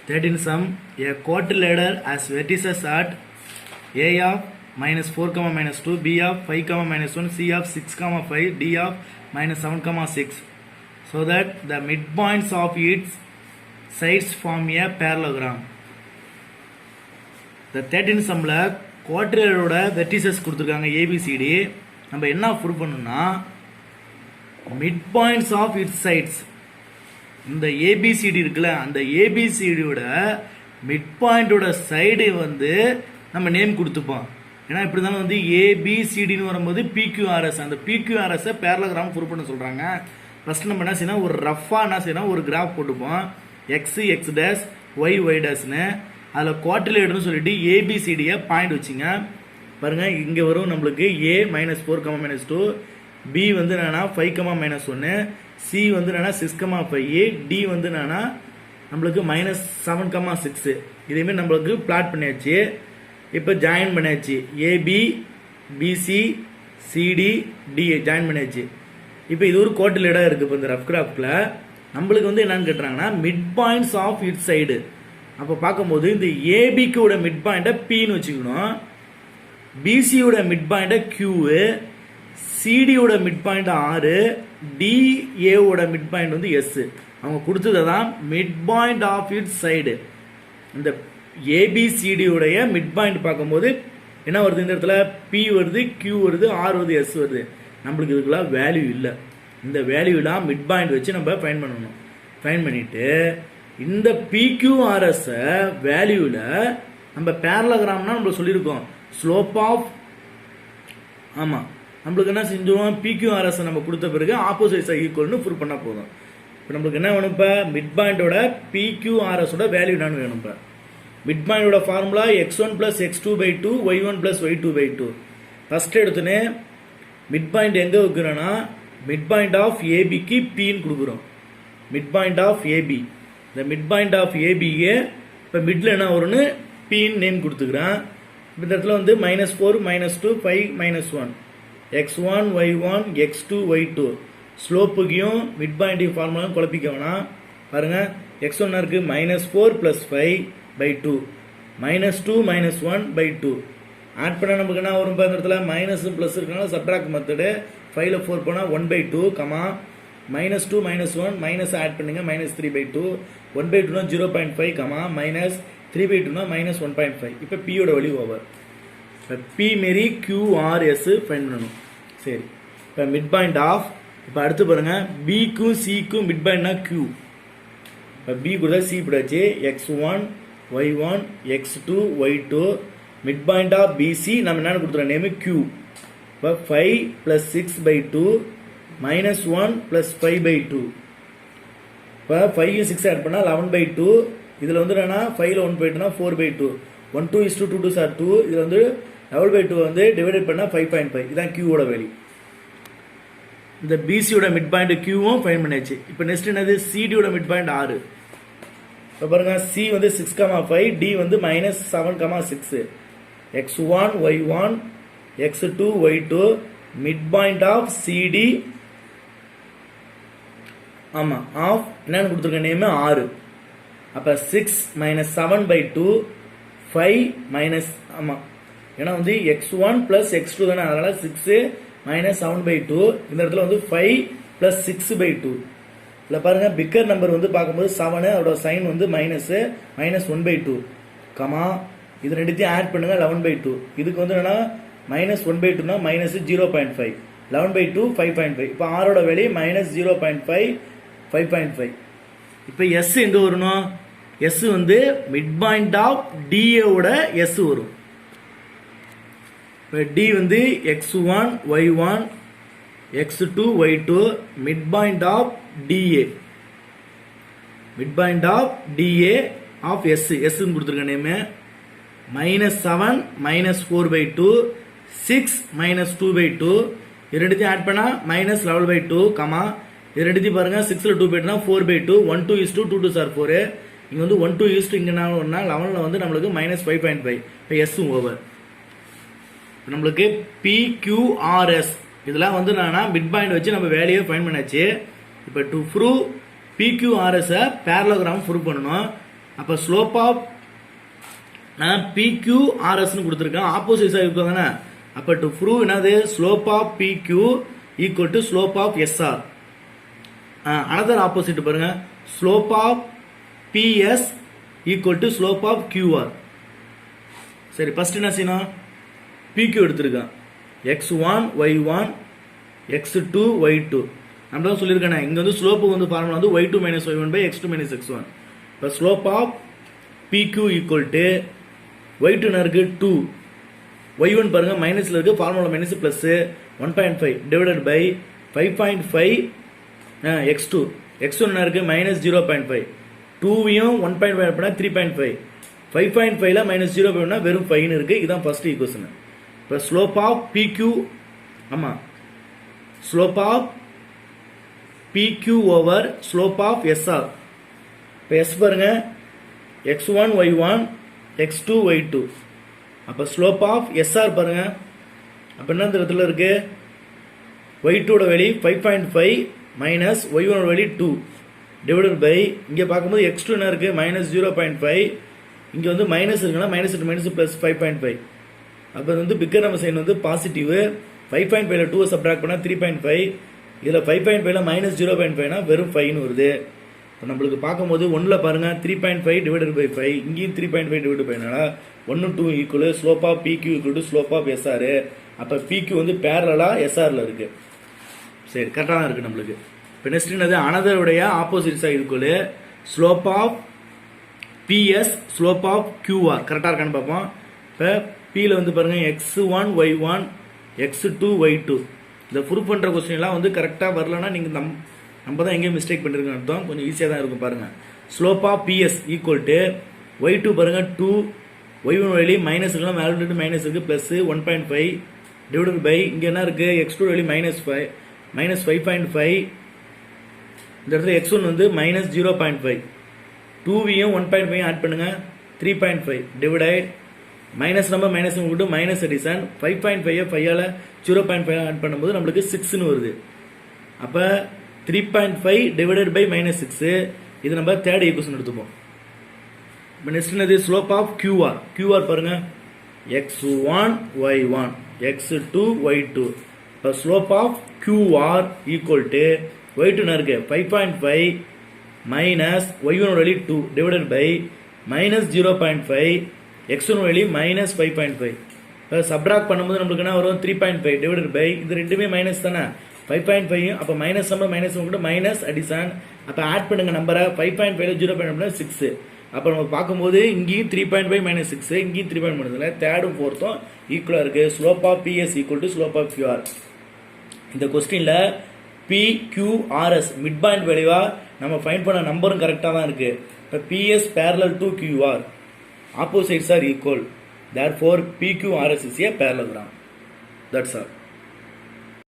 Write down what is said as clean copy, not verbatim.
13 sum, a quadrilateral has vertices at a of minus 4 comma minus 2, b of 5 comma minus 1, c of 6 comma 5, d of minus 7 comma 6, so that the midpoints of its sides form a parallelogram. The 13 sumல quadrilateral vertices கொடுத்திருக்காங்க ABCD. நம்ம என்ன prove பண்ணனும்னா midpoints of its sides, இந்த ABCD இருக்குல்ல, அந்த ABCD ஓட midpoint ஓட side வந்து நம்ம நேம் கொடுத்துப்போம். ஏன்னா இப்படி தானே வந்து ABCD ன்னு வரும்போது PQRS, அந்த PQRS parallelogram ப்ரூவ் பண்ண சொல்றாங்க. ஃபர்ஸ்ட் நம்ம என்ன செய்யணும், ஒரு ரஃபா என்ன செய்யணும், ஒரு கிராஃப் போட்டுப்போம். x x dash y y dash ன்னு அதில் குவாட்ரிலேட்டர்னு சொல்லிட்டு ஏபிசிடியை பாயிண்ட் வச்சுங்க. பாருங்க இங்கே வரும் நம்மளுக்கு a minus 4 comma minus 2, b வந்து என்னன்னா 5 கமா மைனஸ் 1, c வந்து என்னன்னா 6 கமா 5, d வந்து என்னன்னா நம்மளுக்கு மைனஸ் 7 கமா 6. இதேமாரி நம்மளுக்கு பிளாட் பண்ணியாச்சு. இப்போ ஜாயின் பண்ணியாச்சு, AB BC CD D join பண்ணியாச்சு. இப்போ இது ஒரு குவாட்ரிலேட்டராக இருக்குது. இப்போ இந்த ரஃப் கிராஃப்டில் நம்மளுக்கு வந்து என்னன்னு கேட்டுறாங்கன்னா mid points of it side. அப்போ பார்க்கும்போது இந்த ஏபிக்கோட மிட் பாயிண்ட்டை பின்னு வச்சுக்கணும், பிசியோட மிட் பாயிண்ட்டை கியூவு, சிடியோட மிட் பாயிண்ட் 6, டிஏவோட மிட் பாயிண்ட் வந்து எஸ். அவங்க கொடுத்தது தான் mid point of it side. இந்த ஏபிசிடியோடைய மிட் பாயிண்ட் பார்க்கும்போது என்ன வருது, இந்த இடத்துல பி வருது, கியூ வருது, ஆர் வருது, எஸ் வருது. நம்மளுக்கு இதுக்கெல்லாம் வேல்யூ இல்லை. இந்த வேல்யூலாம் மிட் பாயிண்ட் வச்சு நம்ம ஃபைண்ட் பண்ணணும். ஃபைண்ட் பண்ணிட்டு இந்த PQRS வேல்யூவில் நம்ம பேரலோகிராம்னா நம்ம சொல்லியிருக்கோம் ஸ்லோப் ஆஃப், ஆமாம் நம்மளுக்கு என்ன செஞ்சுருவோம், PQRS நம்ம கொடுத்த பிறகு ஆப்போசிட் சைடு ஈக்குவல்னு ப்ரூவ் பண்ணால் போதும். இப்போ நம்மளுக்கு என்ன வேணும், இப்போ மிட் பாயிண்டோட PQRSோட வேல்யூ என்னன்னு வேணும். இப்போ மிட் பாயிண்டோட formula x1 plus x2/2 y1 plus y2/2. First எடுத்துனே மிட் பாயிண்ட் எங்கே வைக்கிறோன்னா மிட் பாயிண்ட் ஆஃப் ஏபிக்கு பின்னு கொடுக்குறோம். மிட் பாயிண்ட் ஆஃப் ஏபி, இந்த மிட் பாயிண்ட் ஆஃப் ஏபிக்கு இப்போ மிட்ல என்ன வரும்னு பின்னு நேம் கொடுத்துக்கிறேன். இந்த இடத்துல வந்து -4 -2 5 -1 x1 y1 x2 y2. ஸ்லோப்புக்கையும் mid பாயிண்டையும் ஃபார்முலாவும் குழப்பிக்க வேணாம். பாருங்க x1 இருக்கு -4 + 5/2 -2 -1/2. ஆட் பண்ணால் நமக்கு என்ன வரும், இந்த இடத்துல மைனஸ் ப்ளஸ் இருக்கனால சப்ட்ராக்ட் மெத்தடு. 5ல் 4 போனால் 1/2 கமா -2 -1 மைனஸ் ஆட் பண்ணுங்க -3/2, 1/2னா 0.5 கமா -3/2னா -1.5. இப்போ பியோட வழி ஓவர். இப்போ பி மாரி QRS ஃபைண்ட் பண்ணணும். சரி, இப்போ மிட் பாயிண்ட் ஆஃப், இப்போ அடுத்து பாருங்க பிக்கும் சிக்கும் மிட் பாயிண்ட்னா Q. இப்போ பி கூட சி போடாச்சு, x1 y1 x2 y2. Mid point of BC நம்ம என்ன கொடுத்துறோம், நேம் Q. இப்போ 5 + 6/2 -1 + 5/2. இப்போ 5 6 ஆட் பண்ணால் 11/2. இதில் வந்து என்னன்னா 5ல் 1/2னா 4/2. 1 2 is 2 2 2 are 2. இதில் வந்து 12/2 வந்து டிவைடட் பண்ணால் 5.5. இதுதான் Qவோட வேல்யூ. இந்த பிசியோட மிட் பாயிண்ட் Qவும் ஃபைண்ட் பண்ணியாச்சு. இப்போ நெக்ஸ்ட் என்னது, சிடியோட மிட் பாயிண்ட் 6. இப்போ பாருங்க சி வந்து 6,5, டி வந்து -7,6. x1 y1 x2 y2 mid point of CD, ஆமா ஆஃப் என்னன்னு கொடுத்துருக்க நேம் 6. அப்ப 6 -7/2 5 ஆமா ஏன்னா வந்து x1 + x2 தானே, அதனால 6 -7/2. இந்த இடத்துல வந்து 5 + 6/2. இல்லை பாருங்க பிக்கர் நம்பர் வந்து பார்க்கும்போது 7, அதோட சைன் வந்து -1/2 கமா இது ரெண்டுத்தையும் ஆட் பண்ணுங்க 11/2. இதுக்கு வந்து என்னன்னா -1/2னா -0.5, 11/2 5.5. இப்போ ஆரோட வேல்யூ -0.5 5.5. இப்போ எஸ் எங்க வரணும், எஸ் வந்து மிட் பாயிண்ட் ஆஃப் டிஏவோட எஸ் வரும். இப்போ டி வந்து x1 y1 x2 y2 mid point of DA, mid point of DA of S, S கொடுத்துருக்க நேம் -7 -4/2 6 -2/2. இது ரெண்டுத்தையும் ஆட் பண்ணா -11/2 கமா இது ரெண்டுத்தையும் பாருங்க 6ல் 2 போயிட்டுனா 4/2. 1 2 is 2 2 2 are 4. இங்க வந்து 1 2 is இங்க நான் 11ல் வந்து நம்மளுக்கு -5.5. இப்போ எஸ் ஓவர். நம்மளுக்கு PQRS இதெல்லாம் வந்து நான் மிட் பாயிண்ட் வச்சு நம்ம வேல்யூ ஃபைண்ட் பண்ணாச்சு. இப்போ to prove PQRS parallelogram prove பண்ணணும். அப்போ ஸ்லோப் ஆஃப் PQRS கொடுத்துருக்கேன், ஆப்போசிட் சைடு இருக்கும் தானே. அப்போ டு ப்ரூவ் என்னது, slope of PQ equal to slope of SR. Another opposite பாருங்க, slope of PS equal to slope of QR. சரி, ஃபர்ஸ்ட் என்ன செய்யணும், PQ எடுத்திருக்கேன், x1 y1 x2 y2 நம்ம தான் சொல்லியிருக்கேன். இங்க வந்து ஸ்லோப்பு வந்து ஃபார்முலா வந்து y2 minus y1 by x2 minus x1. இப்போ slope of PQ equal to y2 என்ன இருக்கு 2, y1 பாருங்க மைனஸ்ல இருக்கு, formula minus plus 1.5 divided by 5.5 x2, x1 என்ன இருக்கு மைனஸ் 0.5, 2வையும் 1.5 பண்ணா 3.5, 5.5ல மைனஸ் 0.5 வெறும் 5 இருக்கு. இதுதான் ஃபர்ஸ்ட் ஈக்குவேஷன். இப்போ ஸ்லோப் ஆஃப் PQ, ஆமா slope of PQ over slope of SR. இப்போ S பாருங்க x1 y1 x2 y2. அப்போ ஸ்லோப் ஆஃப் SR பாருங்க, அப்போ என்ன இடத்துல இருக்கு, y2 ஓட வேல்யூ 5.5 மைனஸ் y1 ஓட வேல்யூ 2 டிவைடட் பை இங்கே பார்க்கும்போது x2 என்ன இருக்கு மைனஸ் 0.5, இங்கே வந்து மைனஸ் இருக்குன்னா மைனஸ் மைனஸ் பிளஸ் 5.5. அப்போ வந்து பிக்கர் நம்பர் சைன் வந்து பாசிட்டிவ், 5.5ல 2 சப்ட்ராக்ட் பண்ணால் 3.5, இதில் 5.5ல மைனஸ் 0.5னா வெறும் 5னு வருது. இப்போ நம்மளுக்கு பார்க்கும்போது 1ல் பாருங்க 3.5 டிவைடட் பை 5, இங்கேயும் 3.5 டிவைடட் பைனால 1 2 equal slope of PQ equal to slope of SR. அப்போ PQ வந்து பேரலா SRல இருக்கு. சரி, கரெக்டாக தான் இருக்கு நம்மளுக்கு. இப்போ நெக்ஸ்ட் என்னது, அனதருடைய opposite side equal slope of PS slope of QR கரெக்டாக இருக்கான்னு பார்ப்போம். இப்போ Pயில் வந்து பாருங்க x1 y1 x2 y2. இந்த ப்ரூஃப் பண்ணுற கொஸ்டின்லாம் வந்து கரெக்டாக வரலன்னா நீங்கள் நம்ம தான் எங்கேயும் மிஸ்டேக் பண்ணிருக்கோம் அர்த்தம். கொஞ்சம் ஈஸியாக தான் இருக்கும் பாருங்க. Slope of PS equal to y2 பாருங்க 2, y1 வேல்யூ மைனஸ் இருக்கலாம், மேலே மைனஸ் இருக்கு பிளஸ் 1.5 டிவைடட் பை இங்கே என்ன இருக்கு x2 வேல்யூ மைனஸ் 5.5, இந்த இடத்துல x1 வந்து மைனஸ் 0.5, 2வையும் 1.5 ஆட் பண்ணுங்க 3.5 டிவைடட் மைனஸ் நம்பர் மைனஸ் விட்டு மைனஸ் அடிஷன் 5.5 5ஆல 0.5 ஆட் பண்ணும்போது நம்மளுக்கு 6ன்னு வருது. அப்போ 3.5 டிவைடட் பை மைனஸ் 6, இது நம்ம தேர்ட் ஈக்குவேஷன் எடுத்துப்போம். இப்போ நெக்ஸ்ட் என்னது, ஸ்லோப் ஆஃப் QR பாருங்க x1 y1 x2 y2. இப்போ slope of QR equal to y2 என்ன இருக்கு 5.5 minus y1 value 2 divided by minus 0.5, x1 value minus 5.5. இப்போ சப்ட்ராக்ட் பண்ணும்போது நம்மளுக்கு என்ன வரும் 3.5 டிவைடட் பை இது ரெண்டுமே மைனஸ் தானே 5.5. அப்போ மைனஸ் நம்பர் மைனஸ் கூட மைனஸ் அடிஷன். அப்போ ஆட் பண்ணுங்க நம்பரை 5.5ல 0.5 6. அப்போ நம்ம பார்க்கும்போது இங்கேயும் 3.5 மைனஸ் 6, இங்கேயும் 3.5 தேர்டும் ஃபோர்த்தும் ஈக்குவலாக இருக்கு. Slope of PS equal to slope of QR. இந்த கொஸ்டின்ல PQRS மிட் பாயிண்ட் வேல்யூவா நம்ம ஃபைண்ட் பண்ண நம்பரும் கரெக்டாக தான் இருக்கு. இப்போ PS parallel to QR, opposites are equal, therefore PQRS is a parallelogram. That's all.